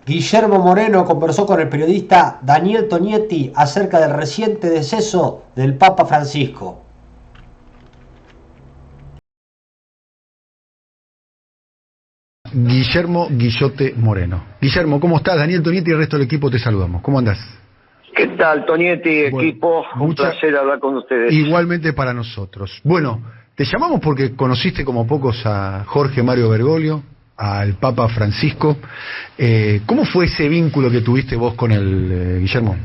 Guillermo Moreno conversó con el periodista Daniel Tonietti acerca del reciente deceso del Papa Francisco. Guillermo Guillote Moreno. Guillermo, ¿cómo estás? Daniel Tonietti y el resto del equipo te saludamos. ¿Cómo andás? ¿Qué tal, Tonietti, Bueno, equipo? Un placer hablar con ustedes. Igualmente para nosotros. Bueno, te llamamos porque conociste como pocos a Jorge Mario Bergoglio, al Papa Francisco. ¿Cómo fue ese vínculo que tuviste vos con el Guillermo?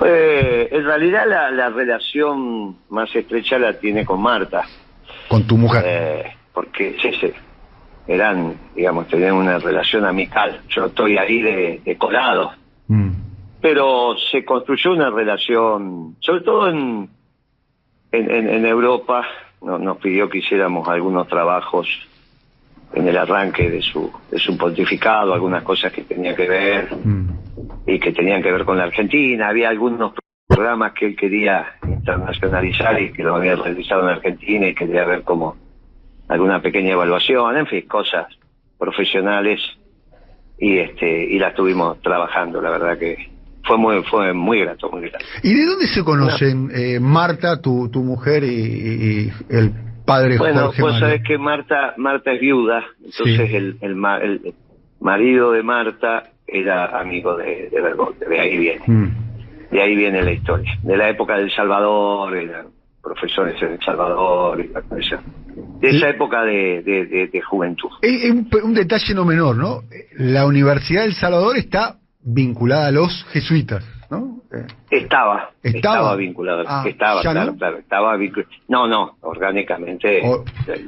En realidad la relación más estrecha la tiene con Marta. Con tu mujer. Porque sí, eran, digamos, tenían una relación amical. Yo estoy ahí de colado. Pero se construyó una relación, sobre todo en Europa. Nos pidió que hiciéramos algunos trabajos en el arranque de su pontificado, algunas cosas que tenía que ver y que tenían que ver con la Argentina. Había algunos programas que él quería internacionalizar y que lo había realizado en Argentina y quería ver como alguna pequeña evaluación, en fin, cosas profesionales, y la estuvimos trabajando. La verdad que fue muy grato, muy grato. ¿Y de dónde se conocen Marta, tu mujer, y el padre Jorge Mario? Bueno, vos sabés que Marta es viuda, entonces sí. El marido de Marta era amigo de Bergoglio, de ahí viene. De ahí viene la historia. De la época del Salvador, eran profesores en El Salvador, y de esa época de juventud. Un detalle no menor, ¿no? La Universidad del Salvador está vinculada a los jesuitas, ¿no? Estaba vinculada, estaba vinculada. No, orgánicamente,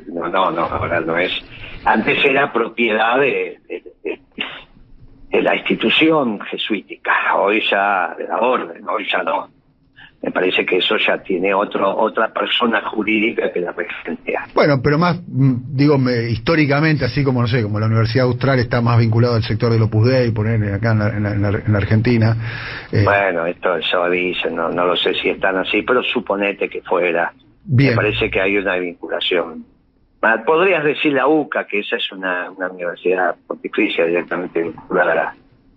no, ahora no es. Antes era propiedad de la institución jesuítica, hoy ya de la orden, hoy ya no. Me parece que eso ya tiene otra persona jurídica que la regentea. Bueno, pero más, históricamente, así como, no sé, como la Universidad Austral está más vinculada al sector del Opus Dei, poner acá en la Argentina. Bueno, eso dicen, no lo sé si están así, pero suponete que fuera. Bien. Me parece que hay una vinculación. Podrías decir la UCA, que esa es una universidad pontificia directamente vinculada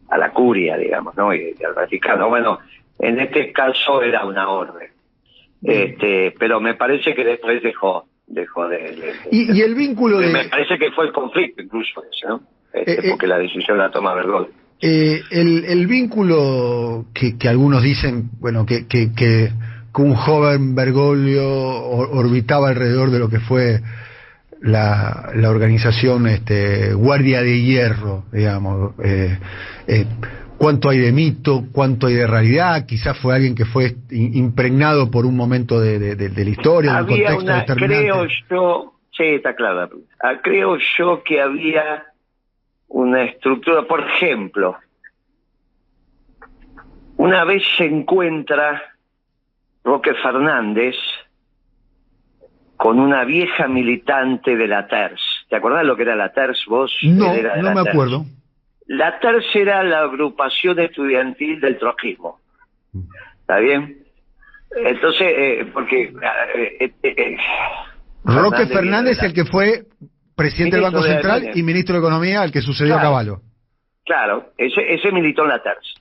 a la curia, digamos, ¿no? Y al Vaticano. Bueno, en este caso era una orden, pero me parece que después dejó y el vínculo me parece que fue el conflicto incluso ese, ¿no? Porque la decisión la toma Bergoglio. El vínculo que algunos dicen, bueno, que un joven Bergoglio orbitaba alrededor de lo que fue la organización Guardia de Hierro, digamos, cuánto hay de mito, cuánto hay de realidad. Quizás fue alguien que fue impregnado por un momento de la historia, de un contexto determinante. Creo yo, sí, está claro, creo yo que había una estructura. Por ejemplo, una vez se encuentra Roque Fernández con una vieja militante de la TERS. ¿Te acordás lo que era la TERS vos? No me acuerdo. La TERS era la agrupación estudiantil del trotskismo. ¿Está bien? Entonces, porque... Roque Fernández, el que fue presidente del Banco Central y ministro de Economía, al que sucedió a Cavallo. Claro, ese militó en la TERS.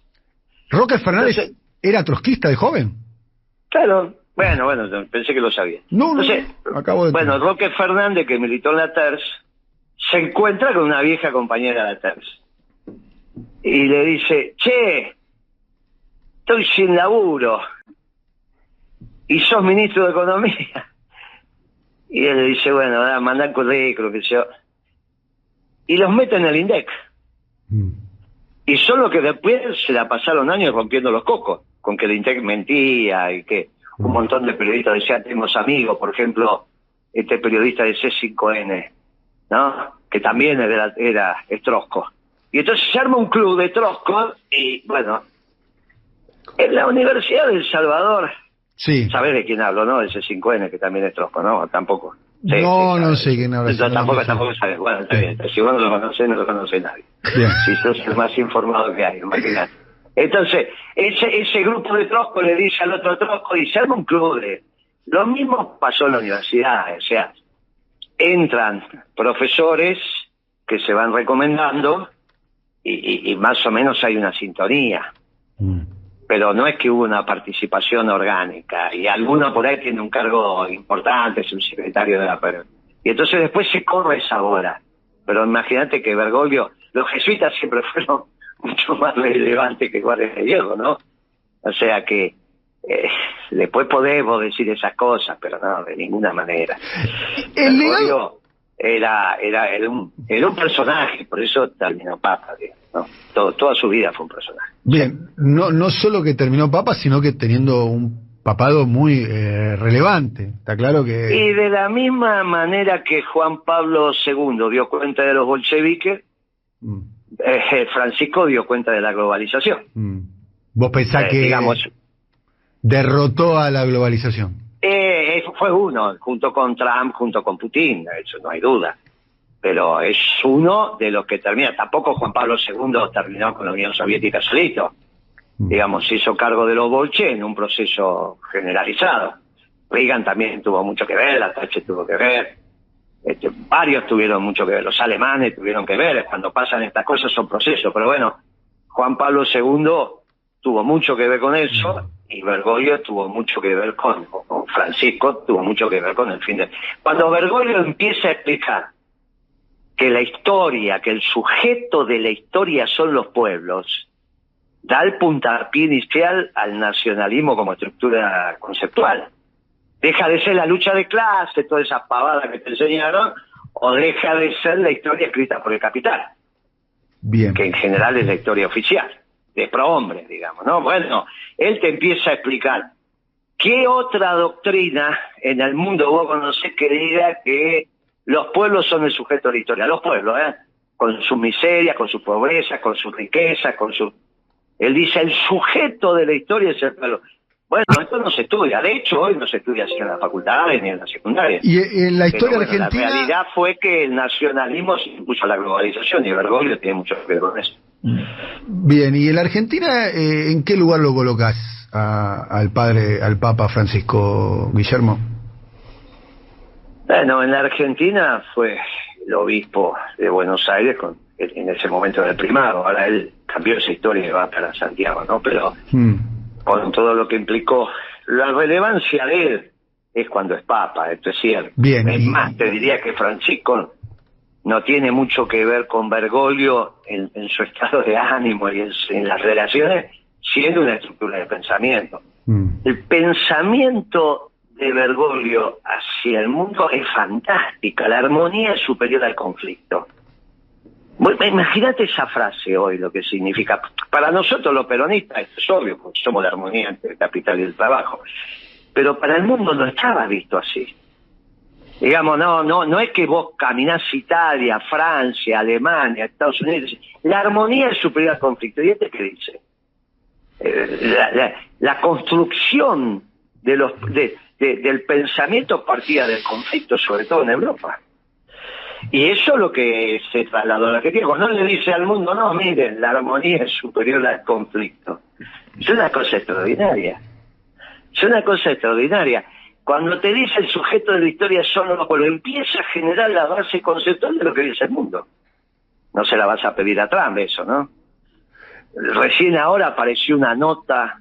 ¿Roque Fernández era trotskista de joven? Claro. Bueno, pensé que lo sabía. Bueno, Roque Fernández, que militó en la TERS, se encuentra con una vieja compañera de la TERS. Y le dice, che, estoy sin laburo. ¿Y sos ministro de Economía? Y él le dice, bueno, mandá el currículum, que yo. Y los mete en el INDEC. Y solo que después se la pasaron años rompiendo los cocos, con que el INDEC mentía y que un montón de periodistas decían, tenemos amigos, por ejemplo, este periodista de C5N, ¿no? Que también es trosco. Y entonces se arma un club de troscos y, bueno, en la Universidad del Salvador, sí. ¿Sabés de quién hablo, no? De C5N, que también es trosco, ¿no? Tampoco. Sí, no sé quién habla. Tampoco sabes. Bueno, está bien. Si vos no lo conocés, no lo conoce nadie. Bien. Si sos el más informado que hay, imagínate. Entonces, ese grupo de trosco le dice al otro trosco y se arma un club de... Lo mismo pasó en la universidad, o sea, entran profesores que se van recomendando y más o menos hay una sintonía. Pero no es que hubo una participación orgánica, y alguno por ahí tiene un cargo importante, es un secretario de la PER. Y entonces después se corre esa bola. Pero imagínate que Bergoglio, los jesuitas siempre fueron mucho más relevantes que Guardia de Hierro, ¿no? O sea que después podemos decir esas cosas, pero no, de ninguna manera. Bergoglio era un personaje, por eso terminó papa, ¿no? Toda su vida fue un personaje. Bien, no solo que terminó papa, sino que teniendo un papado muy relevante, está claro que... Y de la misma manera que Juan Pablo II dio cuenta de los bolcheviques, Francisco dio cuenta de la globalización. ¿Vos pensás que digamos, derrotó a la globalización? Fue uno, junto con Trump, junto con Putin, de hecho no hay duda. Pero es uno de los que termina. Tampoco Juan Pablo II terminó con la Unión Soviética solito. Digamos, se hizo cargo de los bolches en un proceso generalizado. Reagan también tuvo mucho que ver, la Thatcher tuvo que ver, varios tuvieron mucho que ver, los alemanes tuvieron que ver. Cuando pasan estas cosas son procesos, pero bueno, Juan Pablo II tuvo mucho que ver con eso, y Bergoglio tuvo mucho que ver con Francisco, tuvo mucho que ver con el fin de... Cuando Bergoglio empieza a explicar que la historia, que el sujeto de la historia son los pueblos, da el puntapié inicial al nacionalismo como estructura conceptual. Deja de ser la lucha de clase, toda esa pavada que te enseñaron, o deja de ser la historia escrita por el capital. Bien. Que en general es la historia oficial, de prohombres, digamos, ¿no? Bueno, él te empieza a explicar qué otra doctrina en el mundo vos conocés que diga que los pueblos son el sujeto de la historia. Los pueblos, con su miseria, con su pobreza, con su riqueza, con su... Él dice, el sujeto de la historia es el pueblo. Bueno, esto no se estudia. De hecho, hoy no se estudia así en las facultades ni en la secundaria. Y en la historia argentina... La realidad fue que el nacionalismo se impuso a la globalización, y Bergoglio tiene mucho que ver con eso. Bien, y en la Argentina, ¿en qué lugar lo colocás al Papa Francisco, Guillermo? Bueno, en la Argentina fue el obispo de Buenos Aires, en ese momento era el primado. Ahora él cambió esa historia y va para Santiago, ¿no? Pero con todo lo que implicó, la relevancia de él es cuando es papa, esto es cierto. Bien, es más, te diría que Francisco no tiene mucho que ver con Bergoglio en su estado de ánimo y en las relaciones, siendo una estructura de pensamiento. El pensamiento de Bergoglio hacia el mundo es fantástica, la armonía es superior al conflicto. Bueno, imagínate esa frase hoy, lo que significa. Para nosotros los peronistas es obvio, porque somos la armonía entre el capital y el trabajo, pero para el mundo no estaba visto así. Digamos, no es que vos caminás Italia, Francia, Alemania, Estados Unidos, la armonía es superior al conflicto. ¿Y este qué dice? La construcción del pensamiento partía del conflicto, sobre todo en Europa. Y eso es lo que se trasladó a la Argentina. Cuando no le dice al mundo, no, miren, la armonía es superior al conflicto. Es una cosa extraordinaria. Es una cosa extraordinaria. Cuando te dice el sujeto de la historia solo los pueblos, empieza a generar la base conceptual de lo que dice el mundo. No se la vas a pedir a Trump eso, ¿no? Recién ahora apareció una nota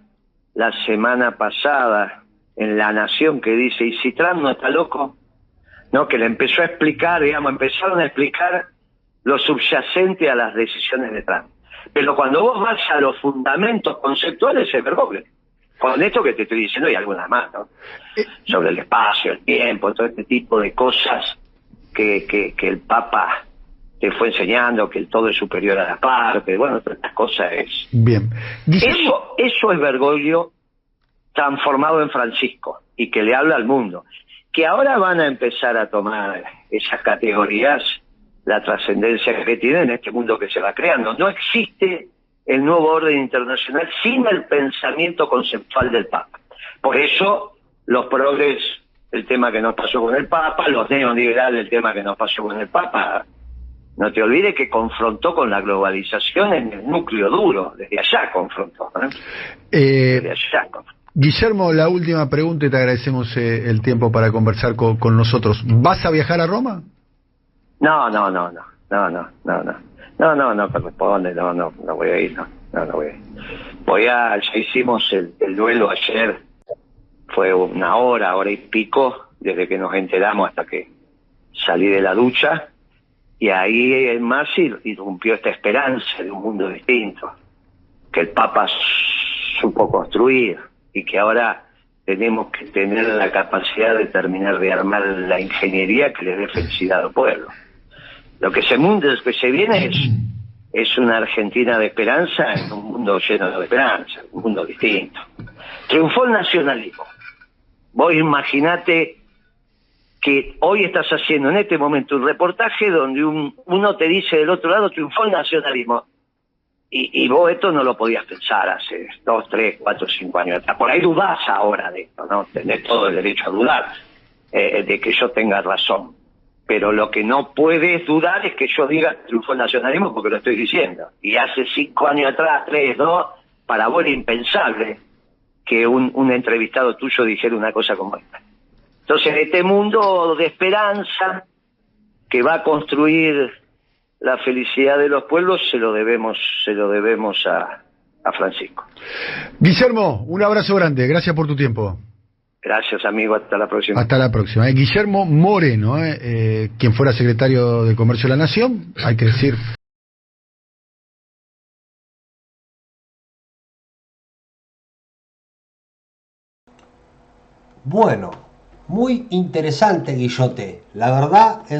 la semana pasada en La Nación que dice, ¿y si Trump no está loco? ¿No? Que le empezó a explicar, empezaron a explicar lo subyacente a las decisiones de Trump. Pero cuando vos vas a los fundamentos conceptuales es Bergoglio. Con esto que te estoy diciendo y algunas más, ¿no? Sobre el espacio, el tiempo, todo este tipo de cosas que el Papa te fue enseñando, que el todo es superior a la parte, bueno, todas estas cosas es... Bien. Eso es Bergoglio transformado en Francisco, y que le habla al mundo. Que ahora van a empezar a tomar esas categorías, la trascendencia que tienen en este mundo que se va creando. No existe el nuevo orden internacional sin el pensamiento conceptual del Papa. Por eso los progres, el tema que nos pasó con el Papa, los neoliberales, el tema que nos pasó con el Papa, no te olvides que confrontó con la globalización en el núcleo duro, desde allá confrontó. Desde allá confrontó. Guillermo, la última pregunta y te agradecemos el tiempo para conversar con nosotros. ¿Vas a viajar a Roma? No. No corresponde, no voy a ir, no voy a ir. Ya hicimos el duelo ayer, fue una hora y pico, desde que nos enteramos hasta que salí de la ducha, y ahí en más irrumpió esta esperanza de un mundo distinto, que el Papa supo construir, y que ahora tenemos que tener la capacidad de terminar de armar la ingeniería que le dé felicidad al pueblo. Lo que se viene es una Argentina de esperanza en un mundo lleno de esperanza, un mundo distinto. Triunfó el nacionalismo. Vos imaginate que hoy estás haciendo en este momento un reportaje donde uno te dice del otro lado, triunfó el nacionalismo. Y vos esto no lo podías pensar hace 2, 3, 4, 5 años atrás. Por ahí dudás ahora de esto, ¿no? Tenés todo el derecho a dudar de que yo tenga razón. Pero lo que no puedes dudar es que yo diga triunfó el nacionalismo, porque lo estoy diciendo. Y hace 5 años atrás, 3, 2, para vos era impensable que un entrevistado tuyo dijera una cosa como esta. Entonces, este mundo de esperanza que va a construir la felicidad de los pueblos se lo debemos a Francisco. Guillermo, un abrazo grande, gracias por tu tiempo. Gracias, amigo, hasta la próxima. Hasta la próxima. Guillermo Moreno, quien fuera secretario de Comercio de la Nación, hay que decir. Bueno, muy interesante, Guillote, la verdad.